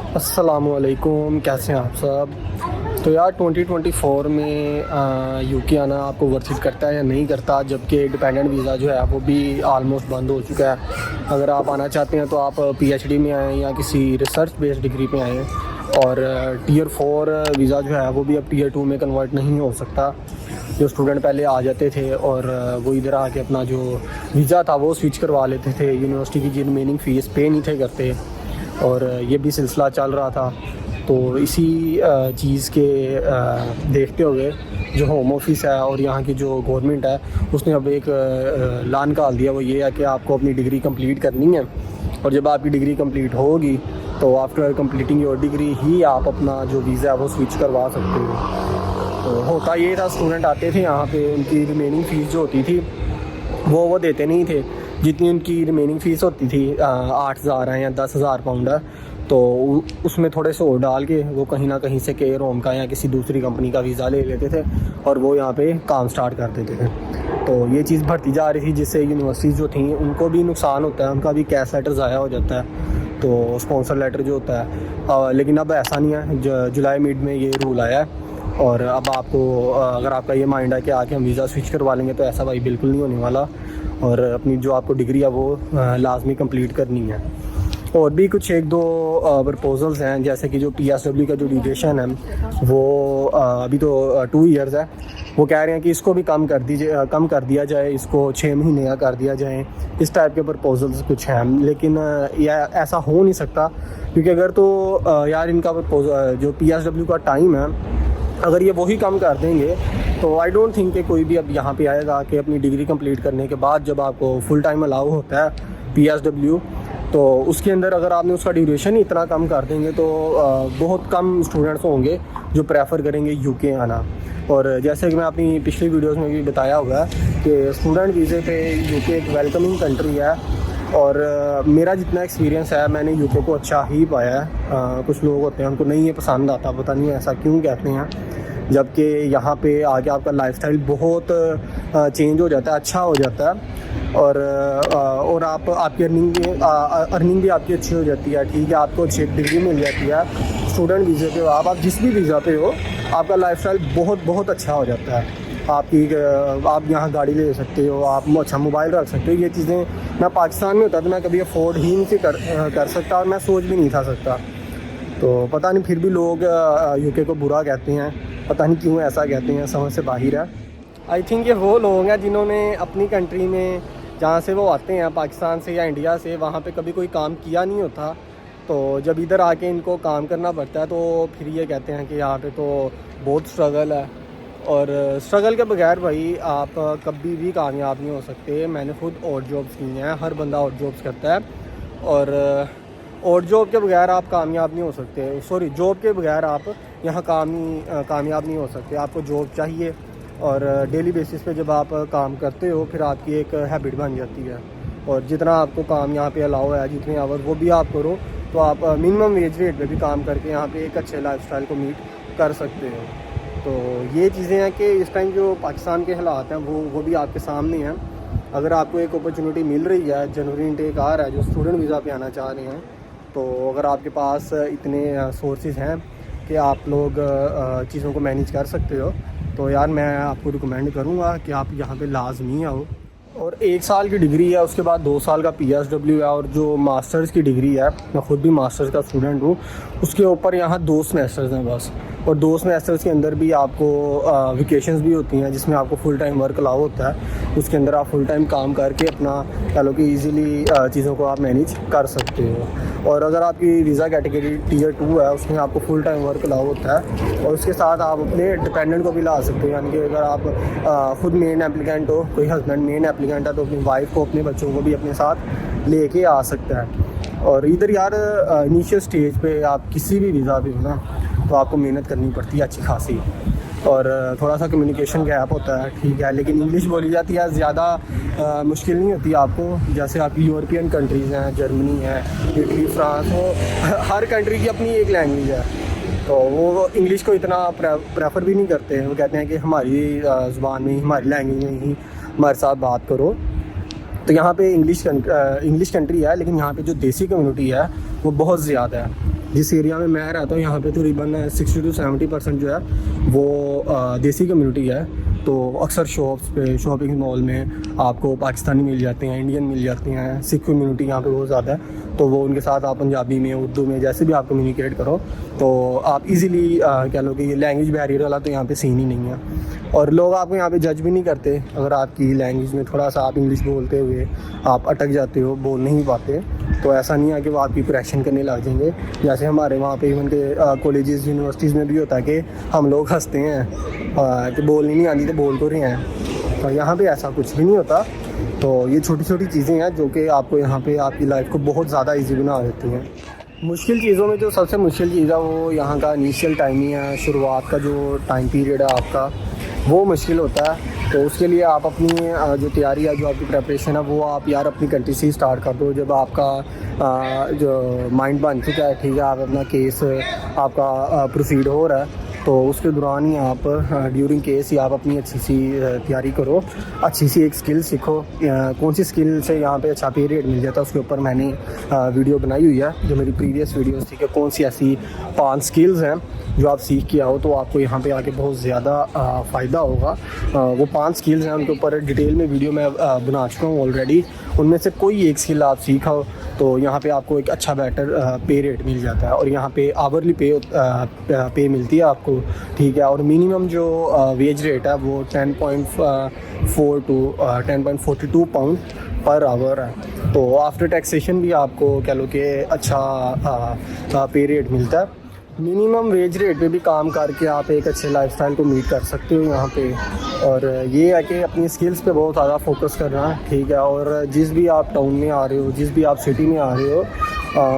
अस्सलामुअलैकुम, कैसे हैं आप सब। तो यार 2024 में यूके आना आपको वर्थ इट करता है या नहीं करता, जबकि डिपेंडेंट वीज़ा जो है वो भी आलमोस्ट बंद हो चुका है। अगर आप आना चाहते हैं तो आप पीएचडी में आएँ या किसी रिसर्च बेस्ड डिग्री पे आएँ। और टीयर 4 वीज़ा जो है वो भी अब टीयर 2 में कन्वर्ट नहीं हो सकता। जो स्टूडेंट पहले आ जाते थे और वो इधर आके अपना जो वीज़ा था वो स्विच करवा लेते थे, यूनिवर्सिटी की जो रिमेनिंग फ़ीस पे नहीं थे करते, और ये भी सिलसिला चल रहा था। तो इसी चीज़ के देखते हुए जो होम ऑफिस है और यहाँ की जो गवर्नमेंट है उसने अब एक लान निकाल दिया। वो ये है कि आपको अपनी डिग्री कंप्लीट करनी है, और जब आपकी डिग्री कंप्लीट होगी तो आफ्टर कंप्लीटिंग योर डिग्री ही आप अपना जो वीज़ा है वो स्विच करवा सकते हो। तो होता ये था, स्टूडेंट आते थे यहाँ पे, उनकी रिमेनिंग फ़ीस जो होती थी वो देते नहीं थे। जितनी उनकी रिमेनिंग फ़ीस होती थी 8,000 है या 10,000 पाउंड है, तो उसमें थोड़े से और डाल के वो कहीं ना कहीं से के रोम का या किसी दूसरी कंपनी का वीज़ा ले लेते थे और वो यहाँ पे काम स्टार्ट कर देते थे। तो ये चीज़ बढ़ती जा रही थी, जिससे यूनिवर्सिटीज़ जो थी उनको भी नुकसान होता है, उनका भी कैश लेटर ज़ाया हो जाता है, तो स्पॉन्सर लेटर जो होता है। लेकिन अब ऐसा नहीं है, जुलाई मिड में ये रूल आया है, और अब आपको अगर आपका ये माइंड है कि आके हम वीज़ा स्विच करवा लेंगे, तो ऐसा भाई बिल्कुल नहीं होने वाला। और अपनी जो आपको डिग्री है वो लाजमी कंप्लीट करनी है। और भी कुछ एक दो प्रपोजल्स हैं, जैसे कि जो पीएसडब्ल्यू का जो ड्यूरेशन है वो अभी तो 2 इयर्स है। वो कह रहे हैं कि इसको भी कम कर दिया जाए, इसको 6 महीने का कर दिया जाए। इस टाइप के प्रपोजल्स कुछ हैं, लेकिन यह ऐसा हो नहीं सकता, क्योंकि अगर तो यार इनका जो पीएसडब्ल्यू का टाइम है अगर ये वही कम कर देंगे तो आई डोंट थिंक कि कोई भी अब यहाँ पे आएगा कि अपनी डिग्री कंप्लीट करने के बाद जब आपको फुल टाइम अलाउ होता है पीएसडब्ल्यू, तो उसके अंदर अगर आपने उसका ड्यूरेशन ही इतना कम कर देंगे तो बहुत कम स्टूडेंट्स होंगे जो प्रेफर करेंगे यूके आना। और जैसे कि मैं अपनी पिछली वीडियोस में भी बताया हुआ है कि स्टूडेंट वीज़े पे यूके एक वेलकमिंग कंट्री है, और मेरा जितना एक्सपीरियंस है मैंने यूके को अच्छा ही पाया है। कुछ लोग होते हैं उनको नहीं ये पसंद आता, पता नहीं ऐसा क्यों कहते हैं, जबकि यहाँ पे आके आपका लाइफस्टाइल बहुत चेंज हो जाता है, अच्छा हो जाता है। और आपकी अर्निंग भी आपकी अच्छी हो जाती है। ठीक है, आपको अच्छी डिग्री मिल जाती है। स्टूडेंट वीज़े पे हो आप जिस भी वीज़ा पे हो, आपका लाइफस्टाइल बहुत बहुत अच्छा हो जाता है। आप यहाँ गाड़ी ले सकते हो, आप अच्छा मोबाइल रख सकते हो। ये चीज़ें मैं पाकिस्तान में होता तो मैं कभी अफोर्ड ही नहीं कर सकता, और मैं सोच भी नहीं था सकता। तो पता नहीं फिर भी लोग यूके को बुरा कहते हैं, पता नहीं क्यों ऐसा कहते हैं, समझ से बाहर है। आई थिंक ये वो लोग हैं जिन्होंने अपनी कंट्री में, जहाँ से वो आते हैं पाकिस्तान से या इंडिया से, वहाँ पे कभी कोई काम किया नहीं होता। तो जब इधर आके इनको काम करना पड़ता है तो फिर ये कहते हैं कि यहाँ पे तो बहुत स्ट्रगल है। और स्ट्रगल के बगैर भाई आप कभी भी कामयाब नहीं हो सकते। मैंने खुद और जॉब्स की हैं, हर बंदा और जॉब्स करता है, और जॉब के बगैर आप कामयाब नहीं हो सकते। सॉरी, जॉब के बगैर आप यहाँ कामयाब नहीं हो सकते। आपको जॉब चाहिए, और डेली बेसिस पे जब आप काम करते हो फिर आपकी एक हैबिट बन जाती है। और जितना आपको काम यहाँ पे अलाउ है, जितने आवर वो भी आप करो, तो आप मिनिमम वेज रेट पे भी काम करके यहाँ पे एक अच्छे लाइफस्टाइल को मीट कर सकते हो। तो ये चीज़ें हैं कि इस टाइम जो पाकिस्तान के हालात हैं वो भी आपके सामने हैं। अगर आपको एक अपॉर्चुनिटी मिल रही है, जनवरी इनटेक आ रहा है, जो स्टूडेंट वीज़ा पे आना चाह रहे हैं, तो अगर आपके पास इतने सोर्सेज हैं कि आप लोग चीज़ों को मैनेज कर सकते हो, तो यार मैं आपको रिकमेंड करूँगा कि आप यहाँ पे लाजमी आओ। और 1 साल की डिग्री है, उसके बाद 2 साल का पीएसडब्ल्यू है, और जो मास्टर्स की डिग्री है, मैं खुद भी मास्टर्स का स्टूडेंट हूँ, उसके ऊपर यहाँ 2 सेमेस्टर्स हैं बस। और 2 सेमेस्टर्स के अंदर भी आपको वेकेशंस भी होती हैं, जिसमें आपको फुल टाइम वर्क अलाउ होता है। उसके अंदर आप फुल टाइम काम करके अपना कह लो कि ईज़िली चीज़ों को आप मैनेज कर सकते हो। और अगर आपकी वीज़ा कैटेगरी टीयर 2 है, उसमें आपको फुल टाइम वर्क अलाउ होता है, और उसके साथ आप अपने डिपेंडेंट को भी ला सकते हो। यानी कि अगर आप खुद मेन एप्लीकेंट हो, कोई हस्बैंड मेन एप्लीकेंट है, तो अपनी वाइफ को, अपने बच्चों को भी अपने साथ लेके आ सकता है। और इधर यार इनिशियल स्टेज पे आप किसी भी वीज़ा पे हो ना, तो आपको मेहनत करनी पड़ती है अच्छी खासी, और थोड़ा सा कम्युनिकेशन गैप होता है, ठीक है, लेकिन इंग्लिश बोली जाती है, ज़्यादा मुश्किल नहीं होती आपको। जैसे आपकी यूरोपियन कंट्रीज़ हैं, जर्मनी है, इटली, फ्रांस, वो हर कंट्री की अपनी एक लैंग्वेज है, तो वो इंग्लिश को इतना प्रेफर भी नहीं करते हैं। वो कहते हैं कि हमारी ज़ुबान में ही, हमारी लैंग्वेज में ही हमारे साथ बात करो। तो यहाँ पे इंग्लिश कंट्री है, लेकिन यहाँ पे जो देसी कम्युनिटी है वो बहुत ज़्यादा है। जिस एरिया में मैं रहता हूँ यहाँ पे तकरीबन 60 to 70% जो है वो देसी कम्युनिटी है। तो अक्सर शॉप्स पे, शॉपिंग मॉल में आपको पाकिस्तानी मिल जाते हैं, इंडियन मिल जाते हैं। सिख कम्युनिटी यहाँ पे बहुत ज़्यादा है, तो वो उनके साथ आप पंजाबी में, उर्दू में, जैसे भी आप कम्युनिकेट करो तो आप इजीली कह लो कि ये लैंग्वेज बैरियर वाला तो यहाँ पे सीन ही नहीं है। और लोग आपको यहाँ पे जज भी नहीं करते अगर आपकी लैंग्वेज में थोड़ा सा आप इंग्लिश बोलते हुए आप अटक जाते हो, बोल नहीं पाते, तो ऐसा नहीं है कि वो आपकी प्रेशन करने लग जाएंगे। जैसे हमारे वहाँ पे इवन के कॉलेजेस यूनिवर्सिटीज़ में भी होता है कि हम लोग हंसते हैं कि बोलनी नहीं आती तो बोल तो रहे हैं, तो यहाँ पे ऐसा कुछ भी नहीं होता। तो ये छोटी छोटी चीज़ें हैं जो कि आपको यहाँ पे आपकी लाइफ को बहुत ज़्यादा ईजी बना देती हैं। मुश्किल चीज़ों में जो सबसे मुश्किल चीज़ है वो यहाँ का इनिशियल टाइम ही है। शुरुआत का जो टाइम पीरियड है आपका वो मुश्किल होता है। तो उसके लिए आप अपनी जो तैयारी है, जो आपकी प्रेपरेशन है, वो आप यार अपनी कंट्री से ही स्टार्ट कर दो। जब आपका जो माइंड बन चुका है, ठीक है, आप अपना केस आपका प्रोसीड हो रहा है, तो उसके दौरान ही आप ड्यूरिंग केस ही आप अपनी अच्छी सी तैयारी करो, अच्छी सी एक स्किल सीखो। कौन सी स्किल से यहाँ पे अच्छा पे रेट मिल जाता है, उसके ऊपर मैंने वीडियो बनाई हुई है, जो मेरी प्रीवियस वीडियोस थी कि कौन सी ऐसी 5 स्किल्स हैं जो आप सीख के आओ तो आपको यहाँ पे आके बहुत ज़्यादा फ़ायदा होगा। वो 5 स्किल्स हैं, उनके ऊपर डिटेल में वीडियो मैं बना चुका हूँ ऑलरेडी। उनमें से कोई एक स्किल आप सीखो तो यहाँ पे आपको एक अच्छा बेटर पे रेट मिल जाता है। और यहाँ पे आवरली पे मिलती है आपको, ठीक है। और मिनिमम जो वेज रेट है वो 10.4 to 10.42 पाउंड पर आवर है। तो आफ्टर टैक्सेशन भी आपको कह लो कि अच्छा पे रेट मिलता है। मिनिमम वेज रेट पे भी काम करके आप एक अच्छे लाइफस्टाइल को मीट कर सकते हो यहाँ पे। और ये है कि अपनी स्किल्स पे बहुत ज़्यादा फोकस करना है, ठीक है। और जिस भी आप टाउन में आ रहे हो, जिस भी आप सिटी में आ रहे हो,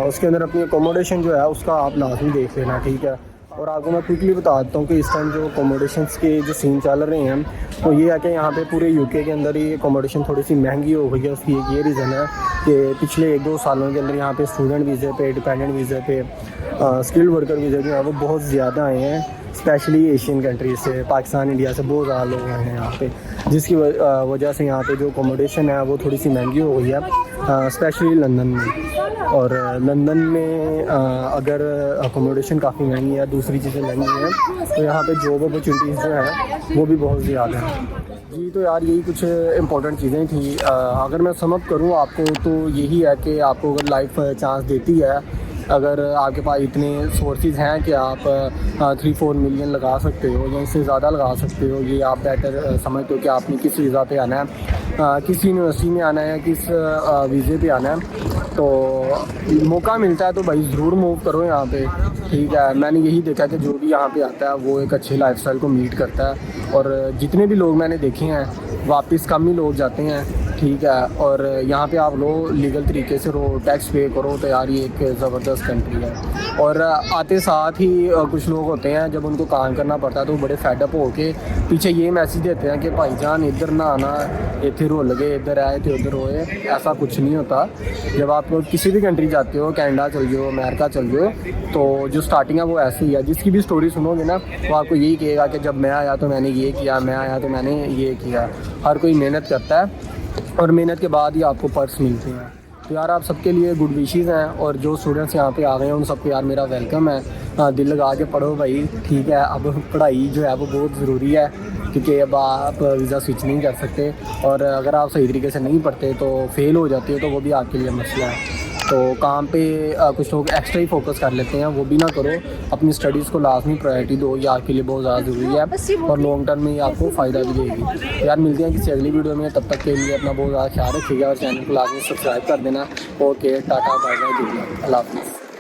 उसके अंदर अपनी अकोमोडेशन जो है उसका आप लाजमी देख लेना, ठीक है। और आपको मैं क्विकली बता देता हूँ कि इस टाइम जो अकोमोडेशंस के जो सीन चल रहे हैं, तो ये है कि यहाँ पे पूरे यूके के अंदर ही अकोमोडेशन थोड़ी सी महंगी हो गई है। उसकी एक ये रीज़न है कि पिछले 1-2 सालों के अंदर यहाँ पे स्टूडेंट वीज़े पे, डिपेंडेंट वीज़े पे, स्किल्ड वर्कर वीज़े जो है वो बहुत ज़्यादा आए हैं, स्पेशली एशियन कंट्रीज से, पाकिस्तान, इंडिया से बहुत ज़्यादा लोग आए हैं यहाँ पे, जिसकी वजह से यहाँ पे जो अकोमोडेशन है वो थोड़ी सी महंगी हो गई है, स्पेशली लंदन में। और लंदन में अगर अकोमोडेशन काफ़ी महंगी है, दूसरी चीज़ें महंगी हैं, तो यहाँ पे जॉब अपॉर्चुनिटीज़ जो हैं वो भी बहुत ज़्यादा हैं। जी, तो यार यही कुछ इंपॉर्टेंट चीज़ें थी। अगर मैं समअप करूँ आपको तो यही है कि आपको अगर लाइफ चांस देती है, अगर आपके पास इतने सोर्सेज हैं कि आप 3-4 मिलियन लगा सकते हो या इससे ज़्यादा लगा सकते हो, ये आप बेटर समझते हो कि आपने किस वीज़ा पे आना है, किस यूनिवर्सिटी में आना है या किस वीज़े पे आना है, तो मौका मिलता है तो भाई ज़रूर मूव करो यहाँ पे, ठीक है। मैंने यही देखा कि जो भी यहाँ पे आता है वो एक अच्छे लाइफस्टाइल को मीट करता है। और जितने भी लोग मैंने देखे हैं वापस कम ही लोग जाते हैं, ठीक है। और यहाँ पे आप लोग लीगल तरीके से रहो, टैक्स पे करो, तो यार ये एक ज़बरदस्त कंट्री है। और आते साथ ही कुछ लोग होते हैं जब उनको काम करना पड़ता है तो बड़े फेडअप हो के पीछे ये मैसेज देते हैं कि भाईजान इधर ना आना, इधर रुल गए, इधर आए तो उधर होए। ऐसा कुछ नहीं होता। जब आप किसी भी कंट्री जाते हो, कनाडा चल जाओ, अमेरिका चल जाओ, तो जो स्टार्टिंग है वो ऐसी ही है। जिसकी भी स्टोरी सुनोगे ना वो आपको यही कहेगा कि जब मैं आया तो मैंने ये किया, मैं आया तो मैंने ये किया। हर कोई मेहनत करता है और मेहनत के बाद ही आपको पर्स मिलते हैं। तो यार आप सबके लिए गुड विशेस हैं। और जो स्टूडेंट्स यहाँ पे आ गए हैं उन सबको यार मेरा वेलकम है। दिल लगा के पढ़ो भाई, ठीक है। अब पढ़ाई जो है वो बहुत ज़रूरी है क्योंकि अब आप वीज़ा स्विच नहीं कर सकते, और अगर आप सही तरीके से नहीं पढ़ते तो फेल हो जाते हो, तो वो भी आपके लिए मसला है। तो काम पे कुछ लोग एक्स्ट्रा ही फोकस कर लेते हैं, वो भी ना करो। अपनी स्टडीज़ को लाजमी प्रायोरिटी दो, ये आपके लिए बहुत ज़्यादा ज़रूरी है और लॉन्ग टर्म में ये आपको फ़ायदा भी देगी। यार मिलते हैं किसी अगली वीडियो में, तब तक के लिए अपना बहुत ज़्यादा ख्याल रखिएगा और चैनल को लाजमी सब्सक्राइब कर देना। ओके, टाटा, बाय बाय, अल्लाह हाफ़िज़।